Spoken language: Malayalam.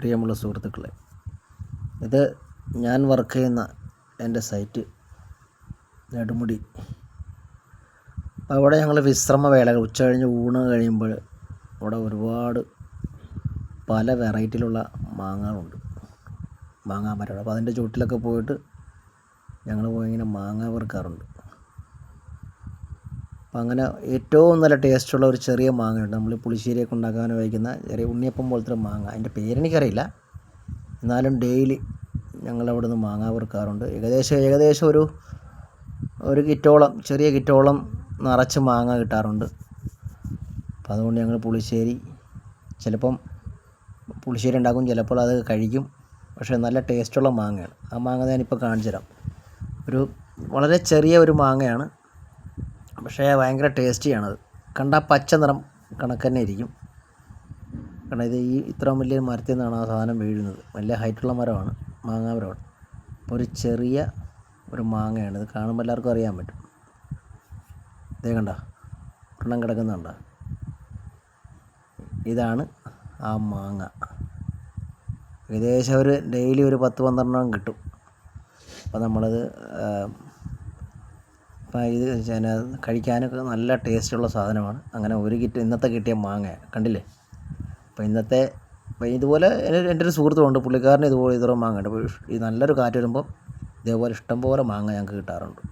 പ്രിയമുള്ള സുഹൃത്തുക്കളെ, ഇത് ഞാൻ വർക്ക് ചെയ്യുന്ന എൻ്റെ സൈറ്റ് നെടുമുടി. അവിടെ ഞങ്ങൾ വിശ്രമവേളകൾ ഉച്ച കഴിഞ്ഞ് ഊണ് കഴിയുമ്പോൾ അവിടെ ഒരുപാട് പല വെറൈറ്റിയിലുള്ള മാങ്ങകളുണ്ട്, മാങ്ങാ മരങ്ങൾ. അപ്പോൾ അതിൻ്റെ ചുവട്ടിലൊക്കെ പോയിട്ട് ഞങ്ങൾ പോയി ഇങ്ങനെ മാങ്ങ പെറുക്കാറുണ്ട്. അപ്പം അങ്ങനെ ഏറ്റവും നല്ല ടേസ്റ്റുള്ള ഒരു ചെറിയ മാങ്ങയുണ്ട്. നമ്മൾ പുളിശ്ശേരിയൊക്കെ ഉണ്ടാക്കാൻ ഉപയോഗിക്കുന്ന ചെറിയ ഉണ്ണിയപ്പം പോലത്തെ ഒരു മാങ്ങ. അതിൻ്റെ പേരെനിക്കറിയില്ല, എന്നാലും ഡെയിലി ഞങ്ങളവിടെ നിന്ന് മാങ്ങ പെറുക്കാറുണ്ട്. ഏകദേശം ഒരു കിറ്റോളം, ചെറിയ കിറ്റോളം നിറച്ച് മാങ്ങ കിട്ടാറുണ്ട്. അപ്പം അതുകൊണ്ട് ഞങ്ങൾ പുളിശ്ശേരി ചിലപ്പം പുളിശ്ശേരി ഉണ്ടാക്കും, ചിലപ്പോൾ അത് കഴിക്കും. പക്ഷേ നല്ല ടേസ്റ്റുള്ള മാങ്ങയാണ്. ആ മാങ്ങ ഞാനിപ്പോൾ കാണിച്ചു തരാം. വളരെ ചെറിയ ഒരു മാങ്ങയാണ്, പക്ഷേ ഭയങ്കര ടേസ്റ്റിയാണത്. കണ്ടാൽ പച്ച നിറം കണക്ക് തന്നെ ഇരിക്കും. കാരണം ഇത് ഇത്രയും വലിയ മരത്തിൽ നിന്നാണ് ആ സാധനം വീഴുന്നത്. വലിയ ഹൈറ്റുള്ള മരമാണ്, മാങ്ങാ മരമാണ്. അപ്പോൾ ഒരു ചെറിയ ഒരു മാങ്ങയാണ്. ഇത് കാണുമ്പോൾ എല്ലാവർക്കും അറിയാൻ പറ്റും. ഇതേ കണ്ട ഒരെണ്ണം കിടക്കുന്നുണ്ട, ഇതാണ് ആ മാങ്ങ. ഏകദേശം ഡെയിലി ഒരു 10-12 കിട്ടും. അപ്പോൾ നമ്മളത് ഇത് കഴിക്കാനൊക്കെ നല്ല ടേസ്റ്റുള്ള സാധനമാണ്. അങ്ങനെ ഒരു കിറ്റ് ഇന്നത്തെ കിട്ടിയ മാങ്ങ കണ്ടില്ലേ. അപ്പോൾ ഇതുപോലെ എൻ്റെ ഒരു സുഹൃത്തുണ്ട്, പുള്ളിക്കാരന് ഇതുപോലെ മാങ്ങ ഉണ്ട്. അപ്പോൾ ഈ നല്ലൊരു കാറ്റ് വരുമ്പോൾ ഇതേപോലെ ഇഷ്ടംപോലെ മാങ്ങ ഞങ്ങൾക്ക് കിട്ടാറുണ്ട്.